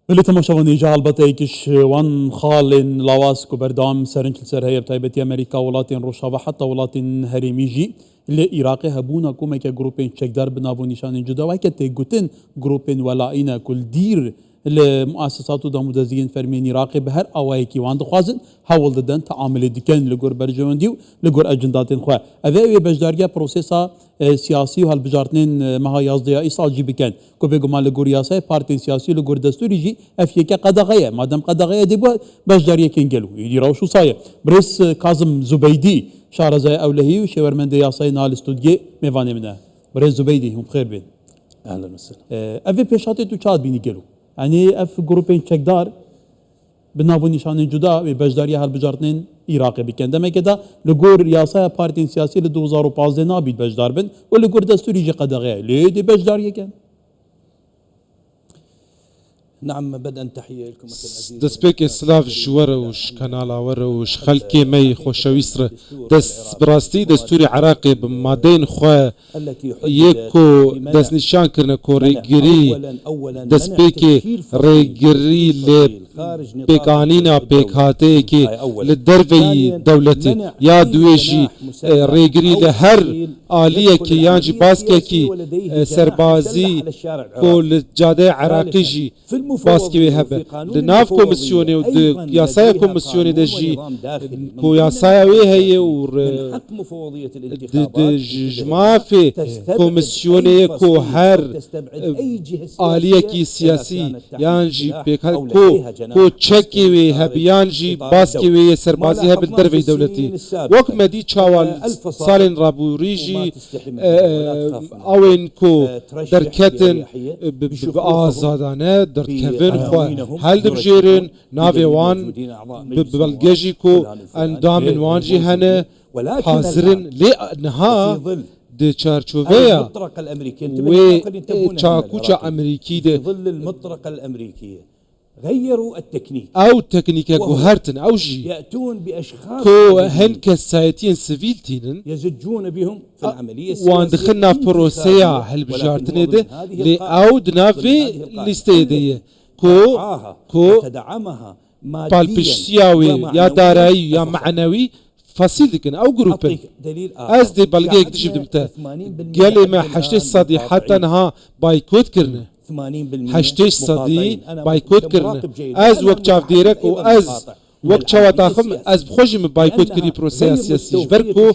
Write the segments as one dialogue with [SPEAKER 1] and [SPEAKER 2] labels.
[SPEAKER 1] اللي تماشوني جعل بتايكش وان خالن لاواس كبردام سرنج سر هي بتايبتي امريكا ولاتين روشا حتى ولاتين هريميجي اللي عراقي هبونا كوما جروبين تشكدار بنافو نشان جدا وكتي جوتن جروبين ولا اينا كل دير المؤسسات ودام مدزين فرمين عراقي بهر اوايكي وان خوازن حاول ددن تعامل ديكن لغور برجونديو لغور اجنداتين خو اذا بجداريا بروسيسا سياسي وهالبجارتنين مها يازديا ايصال جي بكن كو بيغما لغور ياسا بارتي سياسي لغور دستوري جي افيكا قدغيه مادام قدغيه دي بجداريا كينجلو يديروا شو صاير بريس كاظم زبيدي شارع زي اولهي وشورمند ياسا نال استوديو ميفاني منه بريس زبيدي هم بخير بين
[SPEAKER 2] اهلا وسهلا
[SPEAKER 1] افي بيشاتي تو تشاد بيني جلو يعني اف جروبين تشكدار بنافو نشان جدا بجداريا هالبجارتنين عراقي بكن دما كده لغور ياسا بارتي سياسي ل 2015 نابيد بجدار بن ولغور دستوري جي قدغيه ليه دي بجداريا كان
[SPEAKER 2] نعم بدءا تحية لكم
[SPEAKER 3] دسبيك سلاف جوره وش كنالا وره وش خلكي مي خوشويسر دس براستي دستوري عراقي بمادين خو يكو دس نشان كرنا كو ريجري دسبيك ريجري ل بيكانينا بيكاتي كي للدرفي دولتي يا دويجي ريجري لهر آلية كي يانجي باسكي كي سربازي كو للجادة عراقي جي باسكي هبه لناف كوميسيوني وياسايا كوميسيوني دجي كو ياسايا وي هي ور جماعة في كوميسيوني كو هر آلية كي سياسي يانجي كو تشكي وي هب يانجي باسكي وي سربازي هب الدرفي دولتي وك مدي تشاوال سالين رابو ريجي اوين كو دركتن بآزادانه دركفن خو هل دبجيرن نافي وان ببلجيكو اندامن وانجي هنا حاضرن لأنها دي تشارشوفيا
[SPEAKER 2] المطرقة الأمريكية
[SPEAKER 3] وتشاكوشا أمريكي دي
[SPEAKER 2] ظل المطرقة الأمريكية غيروا التكنيك
[SPEAKER 3] أو تكنيكا جوهرتن أو جي
[SPEAKER 2] يأتون بأشخاص
[SPEAKER 3] كو هنك سايتين سيفيلتين
[SPEAKER 2] يزجون بهم في العملية السياسية
[SPEAKER 3] وان دخلنا في بروسيا هالبجارتين دي لأودنا في الاستيدية كو
[SPEAKER 2] تدعمها
[SPEAKER 3] بالبشياوي يا داري يا معنوي فصيل دكن او جروبن از دي بلغي يكتشف دمتا قال ما حشتي صدي حتى انها بايكوت كرنا
[SPEAKER 2] 80%
[SPEAKER 3] حشتي صدي بايكوت كرنا از وقت شاف ديرك واز وقت شوا تاخم از بخوش من بايكوت كري بروسيا سياسي جبركو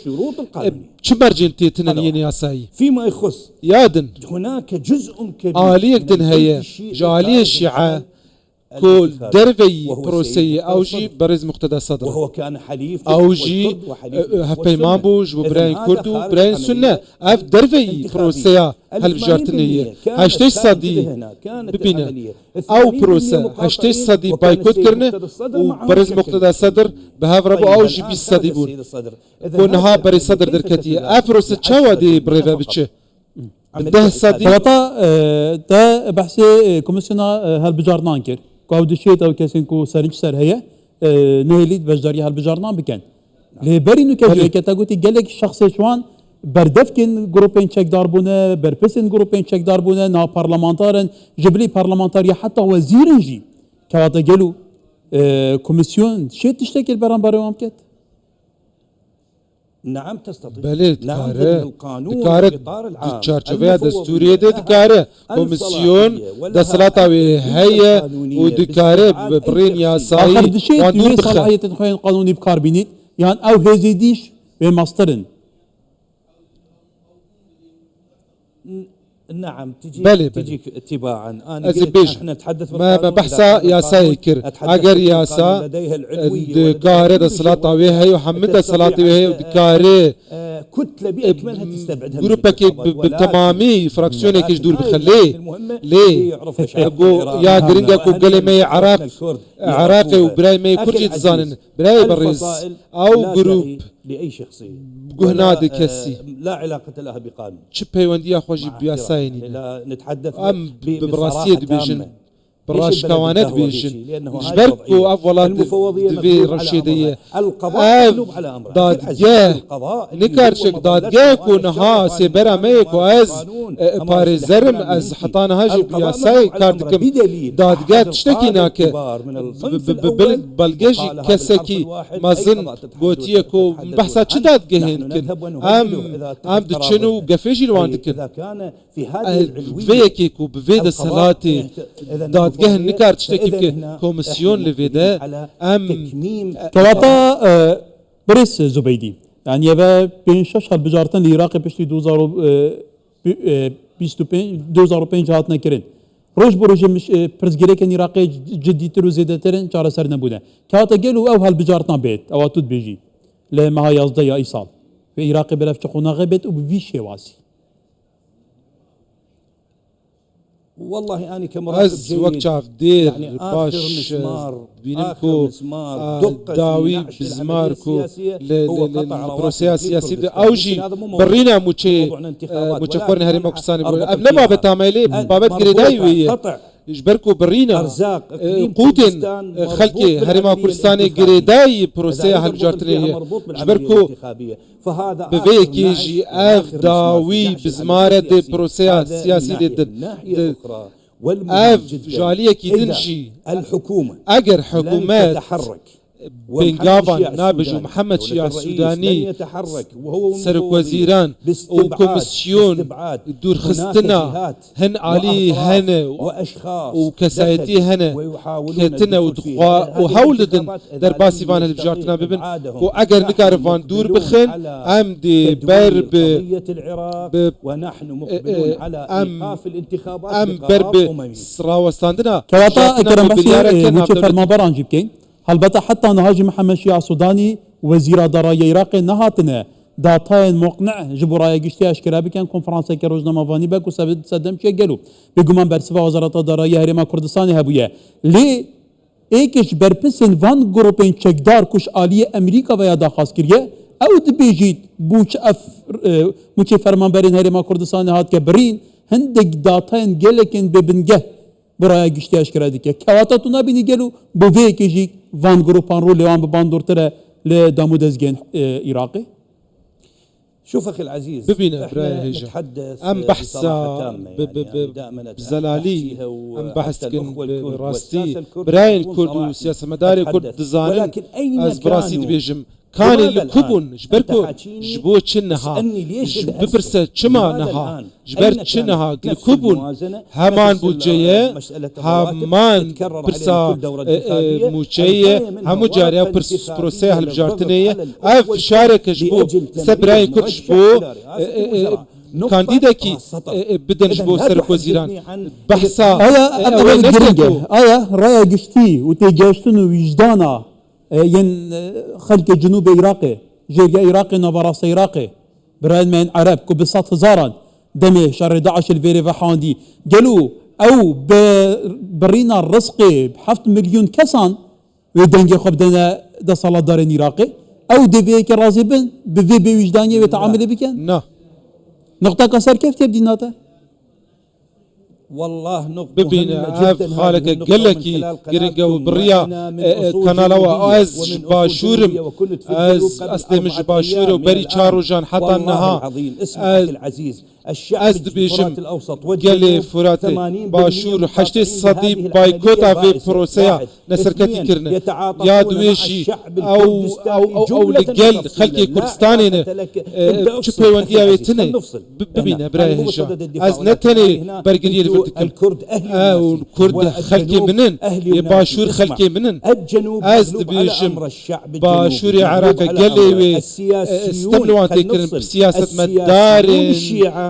[SPEAKER 3] شمرجنتي تنين ياساي
[SPEAKER 2] فيما يخص
[SPEAKER 3] يادن
[SPEAKER 2] هناك جزء كبير
[SPEAKER 3] آلية دنهية جالية الشيعة كل درفي بروسي أوجي برز مقتدى صدر
[SPEAKER 2] وهو كان حليف
[SPEAKER 3] أوجي هفبي مامبوج وبراين كردو وبراين سنة أف درفي بروسيا هالبجارتنية هشتيش صدي ببينا أو بروسا هشتيش صدي بايكوت كرنا وبرز مقتدى صدر بهاف ربو أوجي بيس صدي بون ونها بري صدر دركتية أف بروسا تشاوا دي بريفا بتشه
[SPEAKER 1] ده صدي ده بحثي كوميسيونا هالبجارنان كر كو دشيت او كاسين كو سرنج سر هي نهليت بجداري هالبجارنان بكن لي برينو كجي كتاغوتي قالك شخص شوان بردفكن جروبين تشيك داربونه بربسن جروبين تشيك داربونه نا برلمانتارن جبلي برلمانتاريا حتى وزيرنجي كواتا قالوا كوميسيون شي تشتكي برام كت
[SPEAKER 2] نعم تستطيع
[SPEAKER 3] بله
[SPEAKER 2] نعم
[SPEAKER 3] القانون دكارة تشارشوفيا دستورية دكارة كوميسيون دسلاطة هي ودكارة برين ياساي
[SPEAKER 1] آخر دشيت توي صلاحية تنخوين قانوني بكاربينيت يعني أو هزيديش بماسترن
[SPEAKER 2] نعم تجيك تباعا
[SPEAKER 3] انا احنا نتحدث ما بحثا يا سايكر اجر يا سا دكاره الصلاه وهي وحمد الصلاه وهي دكاره
[SPEAKER 2] كتله باكملها تستبعدها
[SPEAKER 3] جروبك بالتمامي فراكسيوني كيش دور بخليه ليه يا جرينجا كو قلمي عراقي وبراي مي كرجي تزانن براي بريز او جروب
[SPEAKER 2] لأي شخصية
[SPEAKER 3] جهناد كسي
[SPEAKER 2] لا علاقة لها بقانون
[SPEAKER 3] شبه وندي أخوجي بياسايني
[SPEAKER 2] لا نتحدث
[SPEAKER 3] أم ببراسية دبيجن براش كوانت بيجن جبركو
[SPEAKER 2] جبركو
[SPEAKER 3] أولاد دفي رشيدية دادجاه نكرشك دادجاه كونها سيبرا ميكو از باريزرم از حطانا هاجي بياساي كاردكم دادجاه تشتكي ناك بلجيجي كسكي مازن قوتيكو بحثا چه دادجاهين كن ام دچنو قفيجي لواندكن
[SPEAKER 2] إذا كان في هذه العلوية
[SPEAKER 3] بفيكيكو بفيدا صلاتي دادجاه نكار تشتكي بك كوميسيون لفيدا ام
[SPEAKER 1] كواتا بريس زبيدي يعني يبا بين شش بجارتن العراق بشتي 2025 هاتنا كرين روج بروج مش برزجريك العراقي جدي ترو زيدترن شهر سر نبوده كواتا قالوا او هالبجارتنا بيت او تود بيجي لما هي يصدى يا ايصال في العراق بلا فتقونا غبت وبفيشي واسي
[SPEAKER 2] والله أنا كمراقب
[SPEAKER 3] از وقت شاف دير
[SPEAKER 2] يعني
[SPEAKER 3] باش بينكو داوي بزماركو للبروسيا السياسية أوجي برينا موشي قرن هريما كرساني قبل ما بتعملي بابت قريداي يجبركو برينا قوتين خلقي هريما كرساني قريداي بروسيا هالجارتني يجبركو بفيك يجي اف داوي بزمارة دي بروسيا سياسي دي اف جالية كي تنشي
[SPEAKER 2] الحكومة
[SPEAKER 3] اگر حكومات
[SPEAKER 2] تتحرك
[SPEAKER 3] بنقابان نابج ومحمد شيع السوداني
[SPEAKER 2] يتحرك وهو
[SPEAKER 3] سرك وزيران وكوميسيون دور خستنا هن علي هن
[SPEAKER 2] واشخاص
[SPEAKER 3] وكسايتي هن كتنا وهولدن درباسي فان هالبجارتنا ببن واجر نكارفان دور بخن ام دي برب
[SPEAKER 2] العراق ونحن مقبلون على ايقاف الانتخابات
[SPEAKER 3] ام برب سراوستاندنا
[SPEAKER 1] كواتا اكرم بحثي موشي فرمان بران جيبكين البته حتى نهاجي محمد شيع السوداني وزير دراية عراقي نهاتنا داتاين مقنع جبرايا قشتي اشكرا بكن كونفرنسا كروزنامه فاني باكو سدم شي قالوا بيقومان برسفا وزارة دراية هريما كردستاني هبويا لي ايكش بربسن فان جروبين چكدار كش آلية امريكا ويا داخاز كريه او دبيجيت بوش اف موشي فرمان برين هريما كردستاني هات كبرين هندك داتاين جلكن ببنجه برای گشتی اشکرا دیگه کواتا تو نبینی گلو بوی کیجی وان گروپان رو لیوان بباندورتره لدامود ازگين عراقي.
[SPEAKER 2] شوف اخي العزيز
[SPEAKER 3] ببين براي هجا ام بحثا بزلالي ام بحث كن براستي براين كرد وسياسة مداري كرد دزانن از براسي دبيجم كان الكبن جبركو جبو چنها ببرسة چما نها جبر چنها الكبن همان بوجيه همان برسا موجيه همو جاريه برس بروسيه هالبجارتنيه اف شارك جبو سبراي كرد جبو كانديدا كي بدن جبو سرك وزيران بحثا
[SPEAKER 1] ايا رايا قشتي وتيجاشتن وجدانا ين خلق جنوب عراقي جيريا عراقي نافراس عراقي براد من عرب كو بسات هزارا دمي شهر 11 الفيري فحاندي قالوا او برينا الرزقي ب7 مليون كسان ويدنجي خبدنا دا صلاة دارين عراقي او دفيك رازبن بفي بوجدانية ويتعامل بكن نقطة كسر كيف تبدي ناتا
[SPEAKER 2] والله نقطة
[SPEAKER 3] ببين عاف خالك قلكي قرنقو بريا كانالوا از باشورم از اسلم باشور وبري چارو جان حتى النها
[SPEAKER 2] العزيز الشعب
[SPEAKER 3] الفرات الاوسط قال فرات باشور حشتي صدي بايكوتا في بروسيا نسركتي كرنا يا دويشي او لقل خلقي كردستاني شبه ونديا ويتني ببين براي هجا از نتني برقرير
[SPEAKER 2] الكرد أهلي
[SPEAKER 3] والكرد خلقي منن باشور خلقي منن
[SPEAKER 2] الجنوب على أمر الشعب
[SPEAKER 3] باشور عراق قال استملوا تكرن بسياسة مدار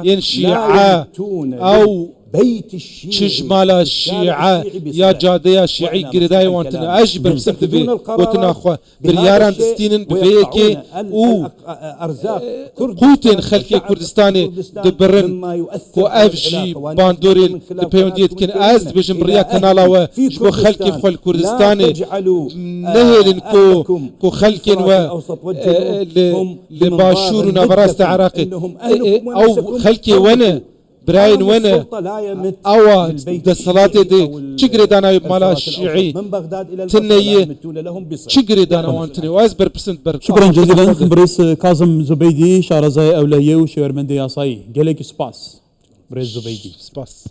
[SPEAKER 3] ينشيعة أو
[SPEAKER 2] بيت الشيعي
[SPEAKER 3] تشمال الشيعة يا جادية شيعي قرداي وانتنا أجبر بسمت في وتناخوا برياران دستينن بفيكي
[SPEAKER 2] أرزاق
[SPEAKER 3] قوتين خلقي كردستاني دبرن كو أفجي باندوري دبيونديت كن أزد بجم بريا كنالا وجبو خلقي بخول كردستاني نهلن كو خلقين لباشور ونافراست عراقي أو خلقي وانا براين
[SPEAKER 2] حرم
[SPEAKER 3] وين
[SPEAKER 2] السلطة لا يمت
[SPEAKER 3] أوا
[SPEAKER 2] بالبيت
[SPEAKER 3] ده الصلاة
[SPEAKER 2] الشيعي
[SPEAKER 3] دي
[SPEAKER 2] أو
[SPEAKER 3] تشجري دانا مالا
[SPEAKER 2] الفراش
[SPEAKER 3] الشيعي
[SPEAKER 2] الأوسط من بغداد إلى البصرة
[SPEAKER 3] تنية
[SPEAKER 2] لا يمتون لهم بصلة.
[SPEAKER 3] تشجري دانا وانتني وازبر بسنت بر
[SPEAKER 1] شكرا جزيلا بريس كاظم زبيدي شارزاي أولية وشيرمندي ياساي جالك سباس بريس زبيدي
[SPEAKER 3] سباس